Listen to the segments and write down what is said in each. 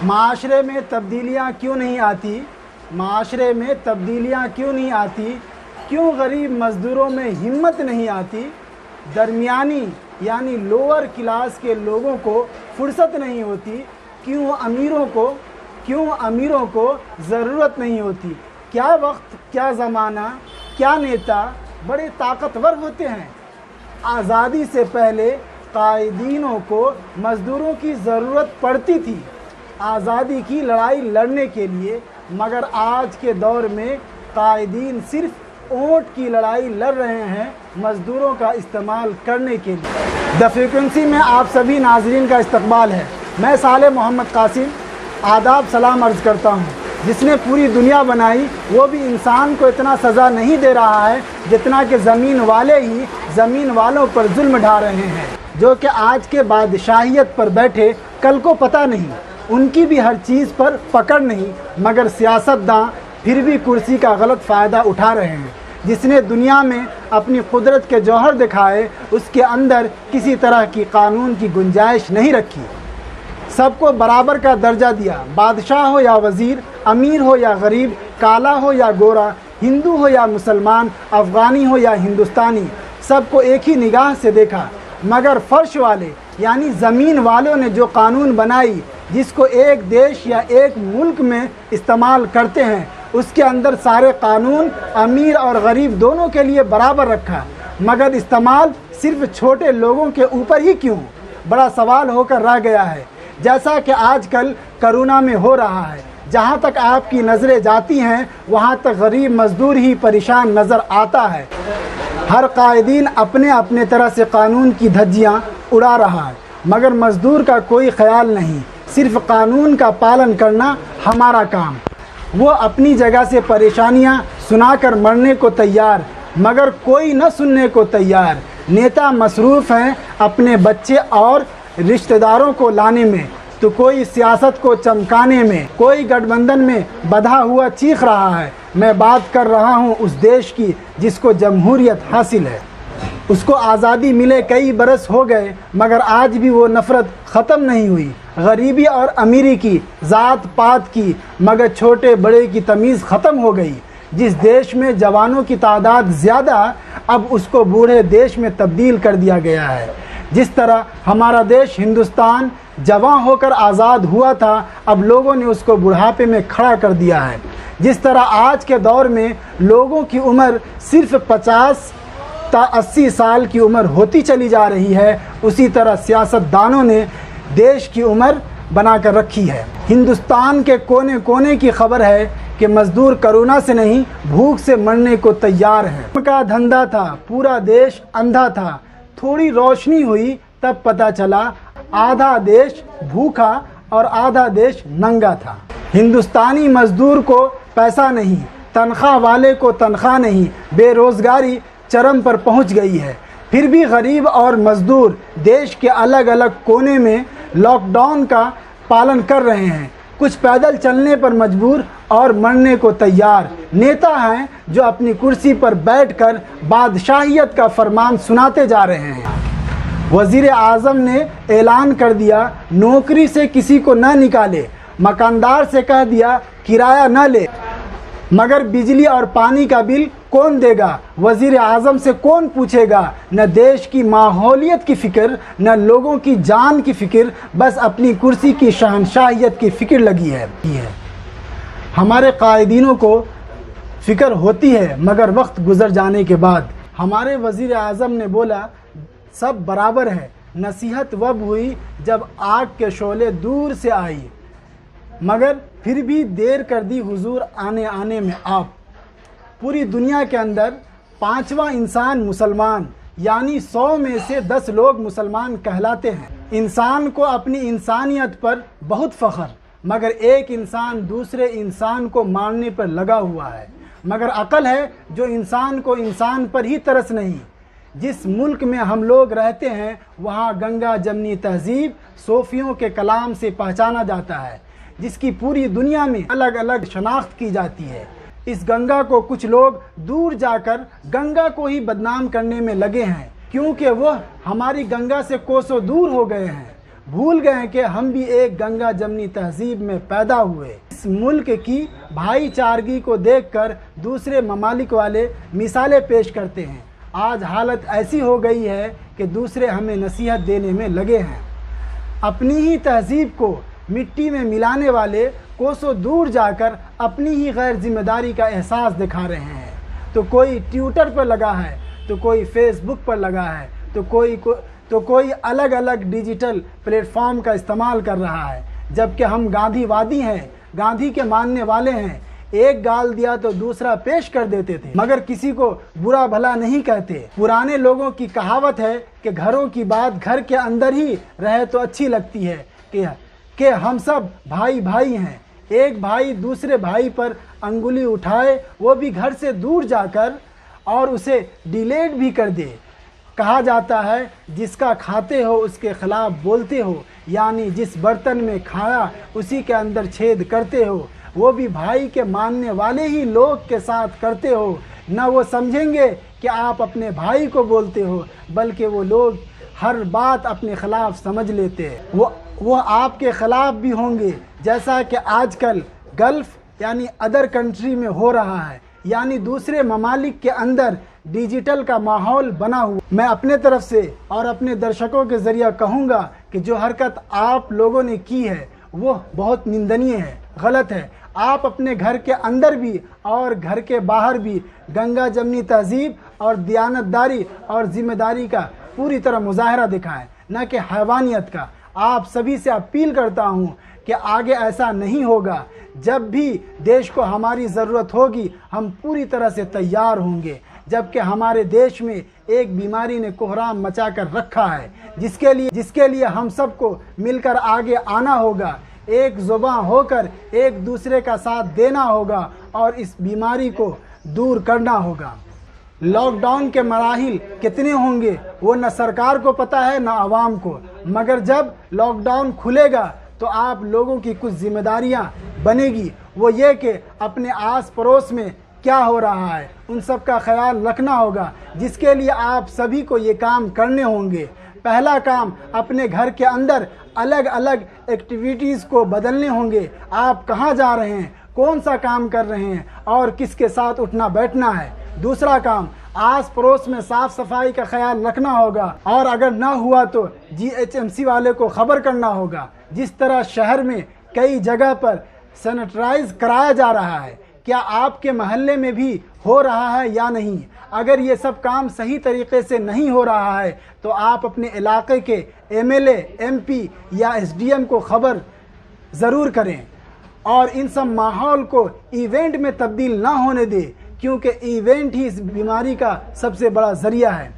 معاشرے میں تبدیلیاں کیوں نہیں آتی؟ معاشرے میں تبدیلیاں کیوں نہیں آتی؟ کیوں غریب مزدوروں میں ہمت نہیں آتی؟ درمیانی یعنی لوور کلاس کے لوگوں کو فرصت نہیں ہوتی؟ کیوں امیروں کو ضرورت نہیں ہوتی؟ کیا وقت، کیا زمانہ، کیا نیتا بڑے طاقتور ہوتے ہیں؟ آزادی سے پہلے قائدینوں کو مزدوروں کی ضرورت پڑتی تھی آزادی کی لڑائی لڑنے کے لیے، مگر آج کے دور میں قائدین صرف اونٹ کی لڑائی لڑ رہے ہیں مزدوروں کا استعمال کرنے کے لیے۔ دی فریکوینسی میں آپ سبھی ناظرین کا استقبال ہے۔ میں صالح محمد قاسم آداب سلام عرض کرتا ہوں۔ جس نے پوری دنیا بنائی وہ بھی انسان کو اتنا سزا نہیں دے رہا ہے جتنا کہ زمین والے ہی زمین والوں پر ظلم ڈھا رہے ہیں، جو کہ آج کے بادشاہیت پر بیٹھے کل کو پتہ نہیں، ان کی بھی ہر چیز پر پکڑ نہیں، مگر سیاستداں پھر بھی کرسی کا غلط فائدہ اٹھا رہے ہیں۔ جس نے دنیا میں اپنی قدرت کے جوہر دکھائے اس کے اندر کسی طرح کی قانون کی گنجائش نہیں رکھی، سب کو برابر کا درجہ دیا، بادشاہ ہو یا وزیر، امیر ہو یا غریب، کالا ہو یا گورا، ہندو ہو یا مسلمان، افغانی ہو یا ہندوستانی، سب کو ایک ہی نگاہ سے دیکھا، مگر فرش والے یعنی زمین والوں نے جو قانون بنائی، جس کو ایک دیش یا ایک ملک میں استعمال کرتے ہیں، اس کے اندر سارے قانون امیر اور غریب دونوں کے لیے برابر رکھا، مگر استعمال صرف چھوٹے لوگوں کے اوپر ہی کیوں؟ بڑا سوال ہو کر رہ گیا ہے، جیسا کہ آج کل کرونا میں ہو رہا ہے۔ جہاں تک آپ کی نظریں جاتی ہیں وہاں تک غریب مزدور ہی پریشان نظر آتا ہے۔ ہر قائدین اپنے اپنے طرح سے قانون کی دھجیاں اڑا رہا ہے، مگر مزدور کا کوئی خیال نہیں، صرف قانون کا پالن کرنا ہمارا کام۔ وہ اپنی جگہ سے پریشانیاں سنا کر مرنے کو تیار، مگر کوئی نہ سننے کو تیار۔ نیتا مصروف ہیں اپنے بچے اور رشتہ داروں کو لانے میں، تو کوئی سیاست کو چمکانے میں، کوئی گٹھ بندھن میں بندھا ہوا چیخ رہا ہے۔ میں بات کر رہا ہوں اس دیش کی جس کو جمہوریت حاصل ہے، اس کو آزادی ملے کئی برس ہو گئے، مگر آج بھی وہ نفرت ختم نہیں ہوئی، غریبی اور امیری کی، ذات پات کی، مگر چھوٹے بڑے کی تمیز ختم ہو گئی۔ جس دیش میں جوانوں کی تعداد زیادہ، اب اس کو بوڑھے دیش میں تبدیل کر دیا گیا ہے۔ جس طرح ہمارا دیش ہندوستان جوان ہو کر آزاد ہوا تھا، اب لوگوں نے اس کو بڑھاپے میں کھڑا کر دیا ہے۔ جس طرح آج کے دور میں لوگوں کی عمر صرف 50 تا 80 سال کی عمر ہوتی چلی جا رہی ہے، اسی طرح سیاستدانوں نے دیش کی عمر بنا کر رکھی ہے۔ ہندوستان کے کونے کونے کی خبر ہے کہ مزدور کرونا سے نہیں بھوک سے مرنے کو تیار ہیں۔ ان کا دھندا تھا، پورا دیش اندھا تھا، تھوڑی روشنی ہوئی تب پتہ چلا آدھا دیش بھوکا اور آدھا دیش ننگا تھا۔ ہندوستانی مزدور کو پیسہ نہیں، تنخواہ والے کو تنخواہ نہیں، بے روزگاری چرم پر پہنچ گئی ہے۔ پھر بھی غریب اور مزدور دیش کے الگ الگ کونے میں لاک ڈاؤن کا پالن کر رہے ہیں، کچھ پیدل چلنے پر مجبور اور مرنے کو تیار۔ نیتا ہیں جو اپنی کرسی پر بیٹھ کر بادشاہیت کا فرمان سناتے جا رہے ہیں۔ وزیر اعظم نے اعلان کر دیا نوکری سے کسی کو نہ نکالے، مکاندار سے کہہ دیا کرایہ نہ لے، مگر بجلی اور پانی کا بل کون دے گا؟ وزیر اعظم سے کون پوچھے گا؟ نہ دیش کی ماحولیت کی فکر، نہ لوگوں کی جان کی فکر، بس اپنی کرسی کی شہنشاہیت کی فکر لگی ہے۔ ہمارے قائدینوں کو فکر ہوتی ہے، مگر وقت گزر جانے کے بعد۔ ہمارے وزیر اعظم نے بولا سب برابر ہے، نصیحت وب ہوئی جب آگ کے شعلے دور سے آئی، مگر پھر بھی دیر کر دی حضور آنے میں آپ۔ پوری دنیا کے اندر 5واں انسان مسلمان، یعنی 100 میں سے 10 لوگ مسلمان کہلاتے ہیں۔ انسان کو اپنی انسانیت پر بہت فخر، مگر ایک انسان دوسرے انسان کو مارنے پر لگا ہوا ہے۔ مگر عقل ہے جو انسان کو انسان پر ہی ترس نہیں۔ جس ملک میں ہم لوگ رہتے ہیں وہاں گنگا جمنی تہذیب صوفیوں کے کلام سے پہچانا جاتا ہے، جس کی پوری دنیا میں الگ الگ شناخت کی جاتی ہے۔ اس گنگا کو کچھ لوگ دور جا کر گنگا کو ہی بدنام کرنے میں لگے ہیں، کیونکہ وہ ہماری گنگا سے کوسوں دور ہو گئے ہیں۔ بھول گئے کہ ہم بھی ایک گنگا جمنی تہذیب میں پیدا ہوئے۔ اس ملک کی بھائی چارگی کو دیکھ کر دوسرے ممالک والے مثالیں پیش کرتے ہیں۔ آج حالت ایسی ہو گئی ہے کہ دوسرے ہمیں نصیحت دینے میں لگے ہیں۔ اپنی ہی تہذیب کو مٹی میں ملانے والے کوسوں دور جا کر اپنی ہی غیر ذمہ داری کا احساس دکھا رہے ہیں۔ تو کوئی ٹویٹر پر لگا ہے، تو کوئی فیس بک پر لگا ہے، تو کوئی الگ الگ ڈیجیٹل پلیٹ فارم کا استعمال کر رہا ہے، جبکہ ہم گاندھی وادی ہیں، گاندھی کے ماننے والے ہیں۔ ایک گال دیا تو دوسرا پیش کر دیتے تھے، مگر کسی کو برا بھلا نہیں کہتے۔ پرانے لوگوں کی کہاوت ہے کہ گھروں کی بات گھر کے اندر ہی رہے تو اچھی لگتی ہے، کہ ہم سب بھائی بھائی ہیں۔ ایک بھائی دوسرے بھائی پر انگلی اٹھائے، وہ بھی گھر سے دور جا کر، اور اسے ڈیلیٹ بھی کر دے۔ کہا جاتا ہے جس کا کھاتے ہو اس کے خلاف بولتے ہو، یعنی جس برتن میں کھایا اسی کے اندر چھید کرتے ہو، وہ بھی بھائی کے ماننے والے ہی لوگ کے ساتھ کرتے ہو۔ نہ وہ سمجھیں گے کہ آپ اپنے بھائی کو بولتے ہو، بلکہ وہ لوگ ہر بات اپنے خلاف سمجھ لیتے ہیں۔ وہ آپ کے خلاف بھی ہوں گے، جیسا کہ آج کل گلف یعنی ادر کنٹری میں ہو رہا ہے، یعنی دوسرے ممالک کے اندر ڈیجیٹل کا ماحول بنا ہوا۔ میں اپنے طرف سے اور اپنے درشکوں کے ذریعہ کہوں گا کہ جو حرکت آپ لوگوں نے کی ہے وہ بہت نندنیہ ہے، غلط ہے۔ آپ اپنے گھر کے اندر بھی اور گھر کے باہر بھی گنگا جمنی تہذیب اور دیانتداری اور ذمہ داری کا پوری طرح مظاہرہ دکھائیں، نہ کہ حیوانیت کا۔ آپ سبھی سے اپیل کرتا ہوں کہ آگے ایسا نہیں ہوگا۔ جب بھی دیش کو ہماری ضرورت ہوگی ہم پوری طرح سے تیار ہوں گے، جبکہ ہمارے دیش میں ایک بیماری نے کوہرام مچا کر رکھا ہے، جس کے لیے ہم سب کو مل کر آگے آنا ہوگا، ایک زباں ہو کر ایک دوسرے کا ساتھ دینا ہوگا اور اس بیماری کو دور کرنا ہوگا۔ لاک ڈاؤن کے مراحل کتنے ہوں گے وہ نہ سرکار کو پتہ ہے نہ عوام کو، مگر جب لاک ڈاؤن کھلے گا تو آپ لوگوں کی کچھ ذمہ داریاں بنے گی، وہ یہ کہ اپنے آس پڑوس میں کیا ہو رہا ہے ان سب کا خیال رکھنا ہوگا، جس کے لیے آپ سبھی کو یہ کام کرنے ہوں گے۔ پہلا کام اپنے گھر کے اندر الگ الگ ایکٹیویٹیز کو بدلنے ہوں گے۔ آپ کہاں جا رہے ہیں، کون سا کام کر رہے ہیں اور کس کے ساتھ اٹھنا بیٹھنا ہے۔ دوسرا کام آس پڑوس میں صاف صفائی کا خیال رکھنا ہوگا، اور اگر نہ ہوا تو GHMC والے کو خبر کرنا ہوگا۔ جس طرح شہر میں کئی جگہ پر سینیٹائز کرایا جا رہا ہے، کیا آپ کے محلے میں بھی ہو رہا ہے یا نہیں؟ اگر یہ سب کام صحیح طریقے سے نہیں ہو رہا ہے تو آپ اپنے علاقے کے MLA MP یا SDM کو خبر ضرور کریں، اور ان سب ماحول کو ایونٹ میں تبدیل نہ ہونے دیں، کیونکہ ایونٹ ہی اس بیماری کا سب سے بڑا ذریعہ ہے۔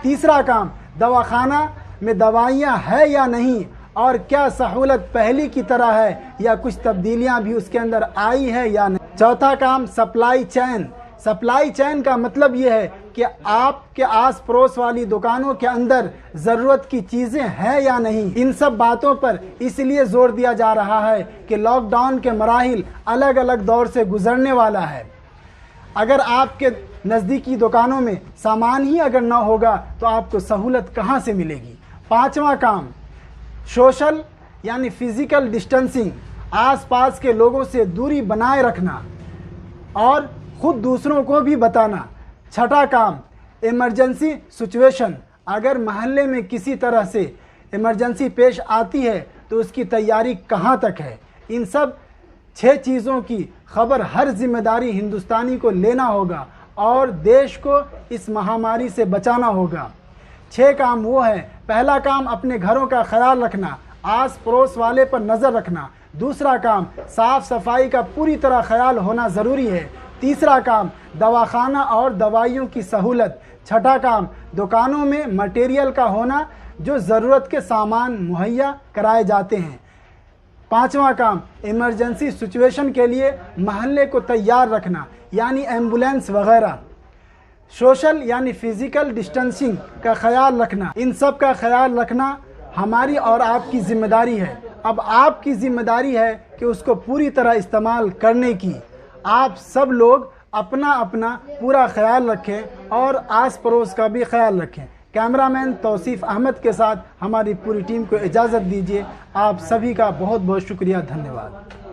تیسرا کام دواخانہ میں دوائیاں ہے یا نہیں، اور کیا سہولت پہلی کی طرح ہے یا کچھ تبدیلیاں بھی اس کے اندر آئی ہے یا نہیں۔ چوتھا کام سپلائی چین۔ سپلائی چین کا مطلب یہ ہے کہ آپ کے آس پڑوس والی دکانوں کے اندر ضرورت کی چیزیں ہیں یا نہیں۔ ان سب باتوں پر اس لیے زور دیا جا رہا ہے کہ لاک ڈاؤن کے مراحل الگ الگ دور سے گزرنے والا ہے۔ اگر آپ کے نزدیکی دکانوں میں سامان ہی اگر نہ ہوگا تو آپ کو سہولت کہاں سے ملے گی۔ پانچواں کام سوشل یعنی فزیکل ڈسٹنسنگ، آس پاس کے لوگوں سے دوری بنائے رکھنا اور خود دوسروں کو بھی بتانا۔ چھٹا کام ایمرجنسی سچویشن، اگر محلے میں کسی طرح سے ایمرجنسی پیش آتی ہے تو اس کی تیاری کہاں تک ہے۔ ان سب 6 چیزوں کی خبر ہر ذمہ داری ہندوستانی کو لینا ہوگا اور دیش کو اس مہاماری سے بچانا ہوگا۔ 6 کام وہ ہیں۔ پہلا کام اپنے گھروں کا خیال رکھنا، آس پڑوس والے پر نظر رکھنا۔ دوسرا کام صاف صفائی کا پوری طرح خیال ہونا ضروری ہے۔ تیسرا کام دواخانہ اور دوائیوں کی سہولت۔ چھٹا کام دکانوں میں مٹیریل کا ہونا جو ضرورت کے سامان مہیا کرائے جاتے ہیں۔ پانچواں کام ایمرجنسی سچویشن کے لیے محلے کو تیار رکھنا، یعنی ایمبولینس وغیرہ۔ سوشل یعنی فزیکل ڈسٹنسنگ کا خیال رکھنا۔ ان سب کا خیال رکھنا ہماری اور آپ کی ذمہ داری ہے۔ اب آپ کی ذمہ داری ہے کہ اس کو پوری طرح استعمال کرنے کی۔ آپ سب لوگ اپنا اپنا پورا خیال رکھیں اور آس پڑوس کا بھی خیال رکھیں۔ کیمرامین توصیف احمد کے ساتھ ہماری پوری ٹیم کو اجازت دیجیے. آپ سبھی کا بہت بہت شکریہ. دھنیہ واد.